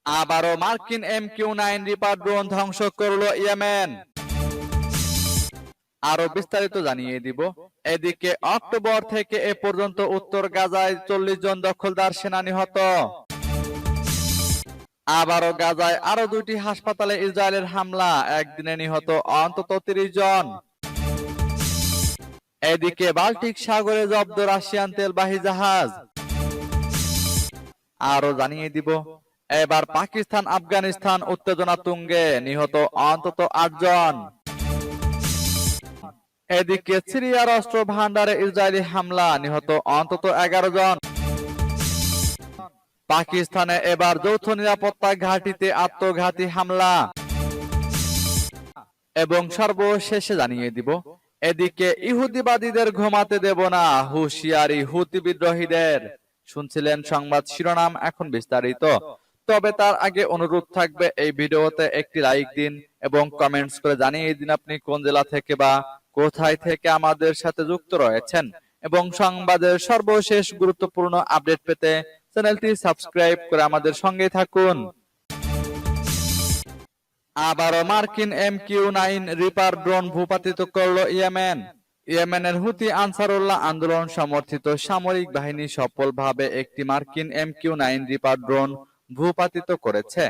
আবারও মার্কিন MQ-9 reaper drone ধ্বংস করলো ইয়েমেন। আরো বিস্তারিত জানিয়ে দিব। এদিকে অক্টোবর থেকে এ পর্যন্ত উত্তর গাজায় 40 জন দখলদার সেনা নিহত। আবারও গাজায় আরো 2টি হাসপাতালে ইসরায়েলের হামলা, একদিনে নিহত অন্তত 30 জন। এদিকে বাল্টিক সাগরে জব্দ রাশিয়ান তেলবাহী জাহাজ। আরো জানিয়ে দিব, এবার পাকিস্তান আফগানিস্তান উত্তেজনা তুঙ্গে, নিহত অন্তত 8 জন। এদিকে সিরিয়ার অস্ত্র ভান্ডারে ইসরায়েলি হামলা, নিহত অন্তত 11 জন। পাকিস্তানে এবার যৌথ নিরাপত্তা ঘাঁটিতে আত্মঘাতী হামলা। এবং সর্বশেষে জানিয়ে দিব, এদিকে ইহুদিবাদীদের ঘুমাতে দেব না, হুঁশিয়ারি হুতি বিদ্রোহীদের। শুনছিলেন সংবাদ শিরোনাম, এখন বিস্তারিত। তবে তার আগে অনুরোধ থাকবে, এই ভিডিওতে একটি লাইক দিন এবং কমেন্টস করে জানিয়ে দিন আপনি কোন জেলা থেকে বা কোথায় থেকে আমাদের সাথে যুক্ত রয়েছেন। এবং সংবাদের সর্বশেষ গুরুত্বপূর্ণ আপডেট পেতে চ্যানেলটি সাবস্ক্রাইব করে আমাদের সঙ্গে থাকুন। আবারও মার্কিন MQ-9 রিপার ড্রোন ভূপাতিত করল ইয়েমেন। ইয়েমেনের হুতি আনসারুল্লাহ আন্দোলন সমর্থিত সামরিক বাহিনী সফলভাবে একটি মার্কিন MQ-9 রিপার ড্রোন ভূপাতিত করেছে।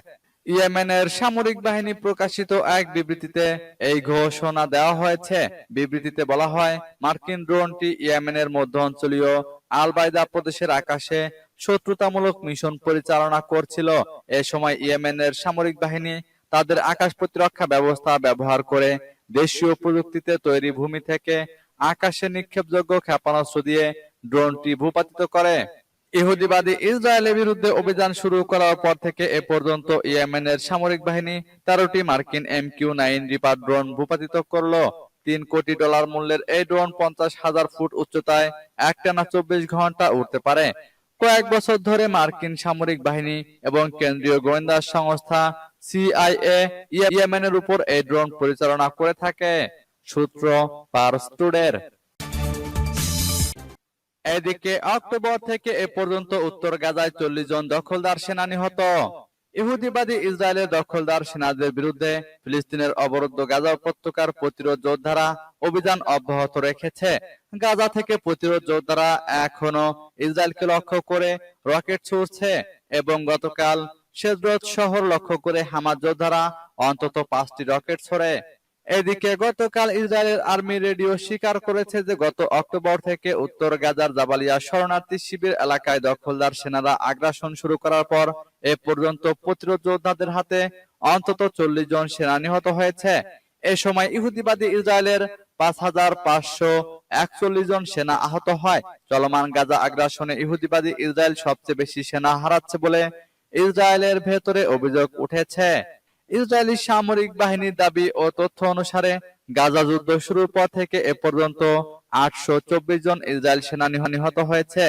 ইয়েমেনের সামরিক বাহিনী প্রকাশিত এক বিবৃতিতে এই ঘোষণা দেওয়া হয়েছে। বিবৃতিতে বলা হয়, মার্কিন ড্রোনটি ইয়েমেনের মধ্য অঞ্চলীয় আল-বাইদা প্রদেশের আকাশে শত্রুতামূলক মিশন পরিচালনা করছিল। এ সময় ইয়েমেনের সামরিক বাহিনী তাদের আকাশ প্রতিরক্ষা ব্যবস্থা ব্যবহার করে দেশীয় প্রযুক্তিতে তৈরি ভূমি থেকে আকাশে নিক্ষেপযোগ্য ক্ষেপণাস্ত্র দিয়ে ড্রোনটি ভূপাতিত করে। ইহুদিবাদী ইসরায়েলের বিরুদ্ধে অভিযান শুরু করার পর থেকে এ পর্যন্ত ইয়েমেনের সামরিক বাহিনী 13টি মার্কিন MQ-9 রিপার ড্রোন ভূপাতিত করল। $3 কোটি মূল্যের এই ড্রোন 50,000 ফুট উচ্চতায় একটানা 24 ঘন্টা উড়তে পারে। কয়েক বছর ধরে মার্কিন সামরিক বাহিনী এবং কেন্দ্রীয় গোয়েন্দা সংস্থা CIA ইয়েমেনের উপর এই ড্রোন পরিচালনা করে থাকে। সূত্র পার্স টুডের। এদিকে অক্টোবর থেকে এ পর্যন্ত উত্তর গাজায় 40 জন দখলদার সেনা নিহত। ইহুদিবাদী ইসরায়েলের দখলদার সেনাদের বিরুদ্ধে ফিলিস্তিনের অবরুদ্ধ গাজা উপত্যকার প্রতিরোধ যোদ্ধারা অভিযান অব্যাহত রেখেছে। গাজা থেকে প্রতিরোধ যোদ্ধারা এখনো ইসরায়েলকে লক্ষ্য করে রকেট ছুড়ছে এবং গতকাল শেদরত শহর লক্ষ্য করে হামাস যোদ্ধারা অন্তত 5টি রকেট ছোড়ে। এদিকে গতকাল ইসরায়েলের আর্মি রেডিও স্বীকার করেছে যে গত অক্টোবর থেকে উত্তর গাজার জাবালিয়া শরণার্থী শিবির এলাকায় দখলদার সেনারা আগ্রাসন শুরু করার পর এ পর্যন্ত প্রতিরোধ যোদ্ধাদের হাতে অন্তত 40 জন সেনা নিহত হয়েছে। এ সময় ইহুদিবাদী ইসরায়েলের 5,541 জন সেনা আহত হয়। চলমান গাজা আগ্রাসনে ইহুদিবাদী ইসরায়েল সবচেয়ে বেশি সেনা হারাচ্ছে বলে ইসরায়েলের ভেতরে অভিযোগ উঠেছে। ইসরায়েলি সামরিক বাহিনীর দাবি ও তথ্য অনুসারে গাজা যুদ্ধ শুরুর পর থেকে এ পর্যন্ত 824 জন ইসরায়েল সেনা নিহত হয়েছে।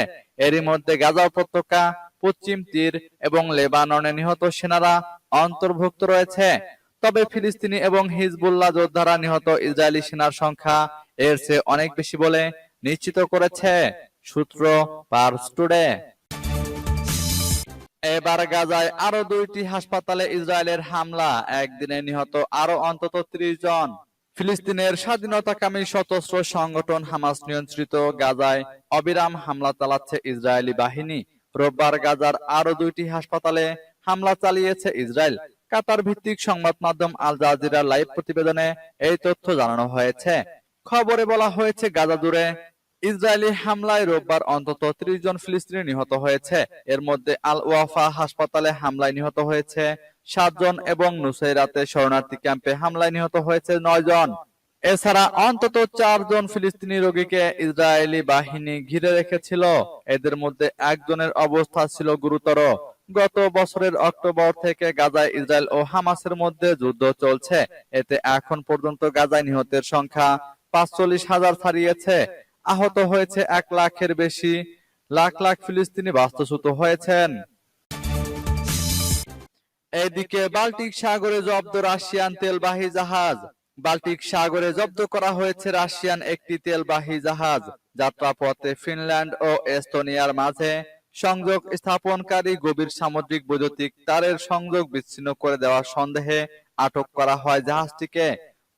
এরই মধ্যে গাজা উপত্যকা, পশ্চিম তীর এবং লেবাননে নিহত সেনারা অন্তর্ভুক্ত রয়েছে। তবে ফিলিস্তিনি এবং হিজবুল্লাহ যোদ্ধারা নিহত ইসরায়েলি সেনার সংখ্যা এর চেয়ে অনেক বেশি বলে নিশ্চিত করেছে। সূত্র পার্স টুডে। এবার গাজায় আরো 2টি হাসপাতালে ইসরায়েলের হামলা, একদিনে নিহত আরো অন্তত 30 জন। ফিলিস্তিনের স্বাধীনতাকামী সশস্ত্র সংগঠন হামাস নিয়ন্ত্রিত গাজায় অবিরাম হামলা চালাচ্ছে ইসরায়েলি বাহিনী। রোববার গাজার আরো 2টি হাসপাতালে হামলা চালিয়েছে ইসরায়েল। কাতার ভিত্তিক সংবাদ মাধ্যম আল জাজিরার লাইভ প্রতিবেদনে এই তথ্য জানানো হয়েছে। খবরে বলা হয়েছে, গাজা জুড়ে ইসরায়েলি হামলায় রোববার অন্তত 30 জন ফিলিস্তিনি নিহত হয়েছে। এর মধ্যে আল ওয়াফা হাসপাতালে হামলায় নিহত হয়েছে 7 জন এবং নুসাইরাতে শরণার্থী ক্যাম্পে হামলায় নিহত হয়েছে 9 জন। এছাড়া অন্তত 4 জন ফিলিস্তিনি রোগীকে ইসরায়েলি বাহিনী ঘিরে রেখেছিল। এদের মধ্যে একজনের অবস্থা ছিল গুরুতর। গত বছরের অক্টোবর থেকে গাজায় ইসরায়েল ও হামাসের মধ্যে যুদ্ধ চলছে। এতে এখন পর্যন্ত গাজায় নিহতের সংখ্যা 45,000 ছাড়িয়েছে। আহত হয়েছে 1 লাখের বেশি। লাখ লাখ ফিলিস্তিনি বাস্তুচ্যুত হয়েছেন। এদিকে বাল্টিক সাগরে জব্দ রাশিয়ান তেলবাহী জাহাজ। বাল্টিক সাগরে জব্দ করা হয়েছে রাশিয়ান একটি তেলবাহী জাহাজ। যাত্রাপথে ফিনল্যান্ড ও এস্তোনিয়ার মাঝে সংযোগ স্থাপনকারী গভীর সামুদ্রিক বৈদ্যুতিক তারের সংযোগ বিচ্ছিন্ন করে দেওয়ার সন্দেহে আটক করা হয় জাহাজটিকে।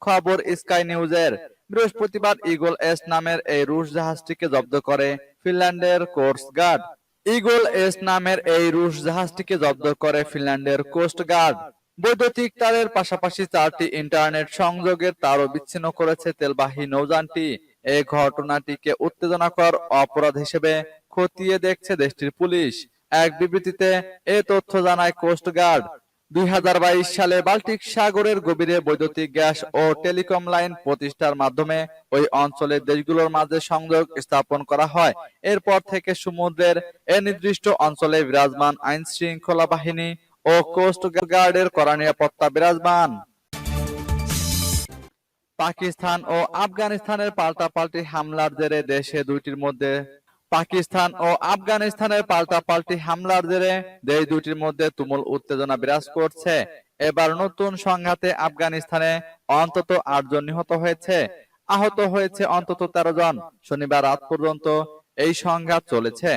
খবর স্কাই নিউজের। বৃহস্পতিবার ঈগল এস নামের এই রুশ জাহাজটিকে জব্দ করে ফিনল্যান্ডের কোস্ট গার্ড। ঈগল এস নামের এই রুশ জাহাজটিকে জব্দ করে ফিনল্যান্ডের কোস্ট গার্ড। বৈদ্যুতিক তারের পাশাপাশি 4টি ইন্টারনেট সংযোগের তারও বিচ্ছিন্ন করেছে তেলবাহী নৌযানটি। এই ঘটনাটিকে উত্তেজনাকর অপরাধ হিসেবে খতিয়ে দেখছে দেশটির পুলিশ। এক বিবৃতিতে এ তথ্য জানায় কোস্ট গার্ড। 2022 সালে বাল্টিক সাগরের গভীরে বৈদ্যুতিক গ্যাস ও টেলিকম লাইন প্রতিষ্ঠার মাধ্যমে ওই অঞ্চলের দেশগুলোর মাঝে সংযোগ স্থাপন করা হয়। এরপর থেকে সমুদ্রের এ নির্দিষ্ট অঞ্চলে বিরাজমান আইন শৃঙ্খলা বাহিনী ও কোস্ট গার্ডের কড়া নিরাপত্তা বিরাজমান। পাকিস্তান ও আফগানিস্তানের পাল্টাপাল্টি হামলার জেরে দেশ দুটির মধ্যে তুমুল উত্তেজনা বিরাজ করছে। এবার নতুন সংঘাতে আফগানিস্তানে অন্তত 8 জন নিহত হয়েছে, আহত হয়েছে অন্তত 13 জন। শনিবার রাত পর্যন্ত এই সংঘাত চলেছে।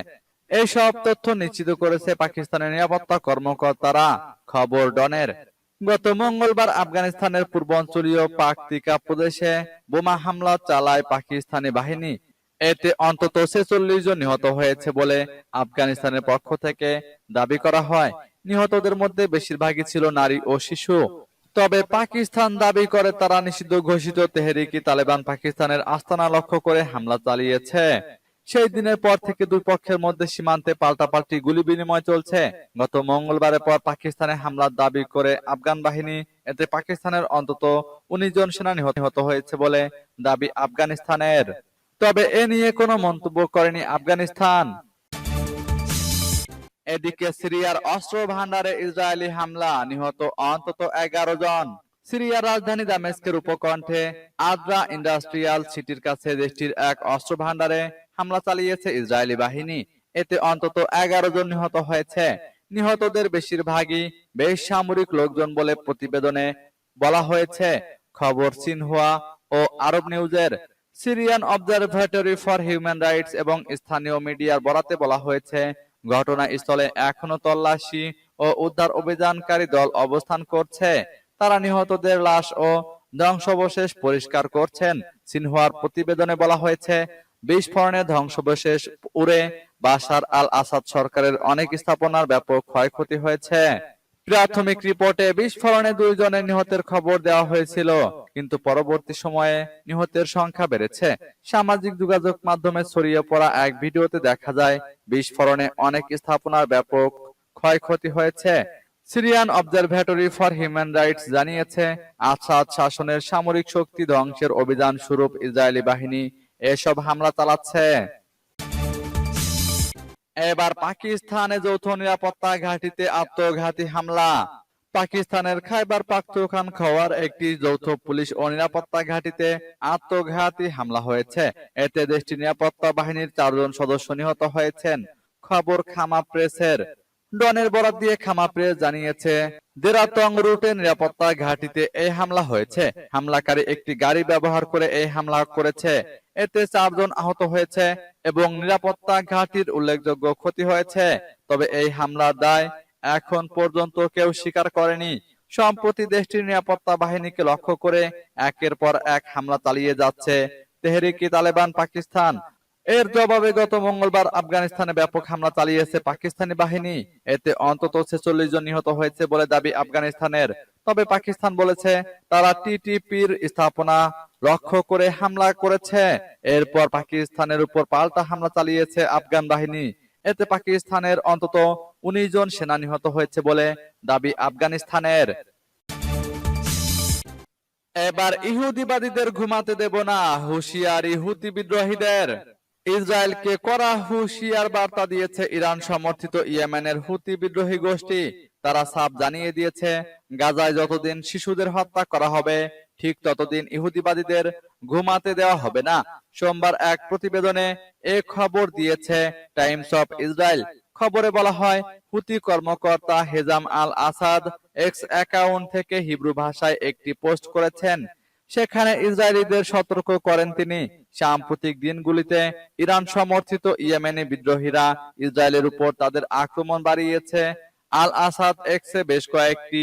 এইসব তথ্য নিশ্চিত করেছে পাকিস্তানের নিরাপত্তা কর্মকর্তারা। খবর ডনের। গত মঙ্গলবার আফগানিস্তানের পূর্বাঞ্চলীয় পাকতিকা প্রদেশে বোমা হামলা চালায় পাকিস্তানি বাহিনী। এতে অন্তত 46 জন নিহত হয়েছে বলে আফগানিস্তানের পক্ষ থেকে দাবি করা হয়। নিহতদের মধ্যে বেশিরভাগই ছিল নারী ও শিশু। তবে পাকিস্তান দাবি করে তারা নিষিদ্ধ ঘোষিত তেহরিকি তালেবান পাকিস্তানের আস্তানা লক্ষ্য করে হামলা চালিয়েছে। সেই দিনের পর থেকে দুই পক্ষের মধ্যে সীমান্তে পাল্টাপাল্টি গুলি বিনিময় চলছে। গত মঙ্গলবারের পর পাকিস্তানে হামলার দাবি করে আফগান বাহিনী। এতে পাকিস্তানের অন্তত 19 জন সেনা নিহত হয়েছে বলে দাবি আফগানিস্তানের। তবে এ নিয়ে কোনো মন্তব্য করেনি আফগানিস্তান। এদিকে সিরিয়ার অস্ত্র ভান্ডারে ইসরায়েলি হামলা, নিহত অন্তত 11 জন। সিরিয়ার রাজধানী দামেস্কের উপকণ্ঠে আদ্রা ইন্ডাস্ট্রিয়াল সিটির কাছে দেশটির এক অস্ত্র ভান্ডারে হামলা চালিয়েছে ইসরায়েলি বাহিনী। এতে অন্তত 11 জন নিহত হয়েছে। নিহতদের বেশিরভাগই বেসামরিক লোকজন বলে প্রতিবেদনে বলা হয়েছে। খবর সিনহুয়া ও আরব নিউজের। Syrian observatory for human rights এবং স্থানীয় মিডিয়ার বরাতে বলা হয়েছে, ঘটনাস্থলে এখনো তল্লাশি ও উদ্ধার অভিযানকারী দল অবস্থান করছে। তারা নিহতদের লাশ ও ধ্বংসাবশেষ পরিষ্কার করছেন। সিনহুয়ার প্রতিবেদনে বলা হয়েছে, বিস্ফোরণে ধ্বংসাবশেষ উড়ে বাশার আল আসাদ সরকারের অনেক স্থাপনার ব্যাপক ক্ষয়ক্ষতি হয়েছে। প্রাথমিক রিপোর্টে বিস্ফোরণে 2 জনের নিহতের খবর দেওয়া হয়েছিল, কিন্তু পরবর্তী সময়ে নিহতের সংখ্যা বেড়েছে। সামাজিক যোগাযোগ মাধ্যমে ছড়িয়ে পড়া এক ভিডিওতে দেখা যায় বিস্ফোরণে অনেক স্থাপনার ব্যাপক ক্ষয়ক্ষতি হয়েছে। Syrian observatory for human rights জানিয়েছে, আসাদ শাসনের সামরিক শক্তি ধ্বংসের অভিযান স্বরূপ ইসরায়েলি বাহিনী এসব হামলা চালাচ্ছে। এবার পাকিস্তানে যৌথ নিরাপত্তা ঘাঁটিতে আত্মঘাতী হামলা। পাকিস্তানের খাইবার পাখতুনখোয়ার একটি যৌথ পুলিশ ও নিরাপত্তা ঘাঁটিতে আত্মঘাতী হামলা হয়েছে। এতে দেশটির নিরাপত্তা বাহিনীর 4 জন সদস্য নিহত হয়েছেন। খবর খামা প্রেসের। ডনের বরাত দিয়ে খামা প্রেস জানিয়েছে, দেরাতং রুটে নিরাপত্তা ঘাঁটিতে এই হামলা হয়েছে। হামলাকারী একটি গাড়ি ব্যবহার করে এই হামলা করেছে। এতে 4 জন আহত হয়েছে এবং নিরাপত্তা ঘাঁটির উল্লেখযোগ্য ক্ষতি হয়েছে। তবে এই হামলার দায় এখন পর্যন্ত কেউ স্বীকার করেনি। সম্প্রতি দেশটির নিরাপত্তা বাহিনীকে লক্ষ্য করে একের পর এক হামলা চালিয়ে যাচ্ছে তেহরিকি তালেবান পাকিস্তান। এর জবাবে গত মঙ্গলবার আফগানিস্তানে ব্যাপক হামলা চালিয়েছে পাকিস্তানি বাহিনী। এতে অন্তত 46 জন নিহত হয়েছে বলে দাবি আফগানিস্তানের। তবে পাকিস্তান বলেছে, তারা টিটিপির স্থাপনা লক্ষ্য করে হামলা করেছে। এরপর পাকিস্তানের উপর পাল্টা হামলা চালিয়েছে আফগান বাহিনী। এতে পাকিস্তানের অন্তত 19 জন সেনা নিহত হয়েছে বলে দাবি আফগানিস্তানের। এবার ইহুদিবাদীদের ঘুমাতে দেব না, হুঁশিয়ারি হুতি বিদ্রোহীদের। ইসরায়েলকে কড়া হুঁশিয়ার বার্তা দিয়েছে ইরান সমর্থিত ইয়েমেনের হুতি বিদ্রোহী গোষ্ঠী। তারা সাফ জানিয়ে দিয়েছে, গাজায় যতদিন শিশুদের হত্যা করা হবে, ঠিক ততদিন ইহুদিবাদীদের ঘুমাতে দেওয়া হবে না। সোমবার এক প্রতিবেদনে এ খবর দিয়েছে টাইমস অফ ইসরায়েল। খবরে বলা হয়, হুতি কর্মকর্তা হেজাম আল আসাদ এক্স অ্যাকাউন্ট থেকে হিব্রু ভাষায় একটি পোস্ট করেছেন। সেখানে ইসরায়েলিদের সতর্ক করেন তিনি। সাম্প্রতিক দিনগুলিতে ইরান সমর্থিত ইয়েমেনি বিদ্রোহীরা ইসরায়েলের উপর তাদের আক্রমণ বাড়িয়েছে। আল আসাদ এক্সে বেশ কয়েকটি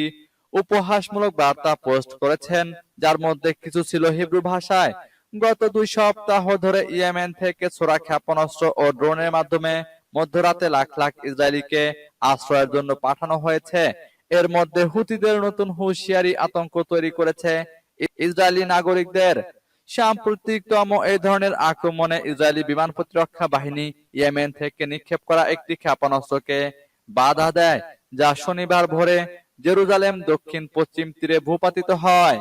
উপহাসমূলক বার্তা পোস্ট করেছেন, যার মধ্যে কিছু ছিল হিব্রু ভাষায়। গত 2 সপ্তাহ ধরে ইয়েমেন থেকে ছোড়া ক্ষেপণাস্ত্র ও ড্রোনের মাধ্যমে মধ্যরাতে লাখ লাখ ইসরায়েলিকে আশ্রয়ের জন্য পাঠানো হয়েছে। এর মধ্যে হুতিদের নতুন হুঁশিয়ারি আতঙ্ক তৈরি করেছে ইসরায়েলি নাগরিকদের। সাম্প্রতিকতম এই ধরনের আক্রমণে ইসরায়েলি বিমান প্রতিরক্ষা বাহিনী ইয়েমেন থেকে নিক্ষেপ করা একটি ক্ষেপণাস্ত্রকে বাধা দেয়, যা শনিবার ভোরে জেরুজালেম দক্ষিণ পশ্চিম তীরে ভূপাতিত হয়।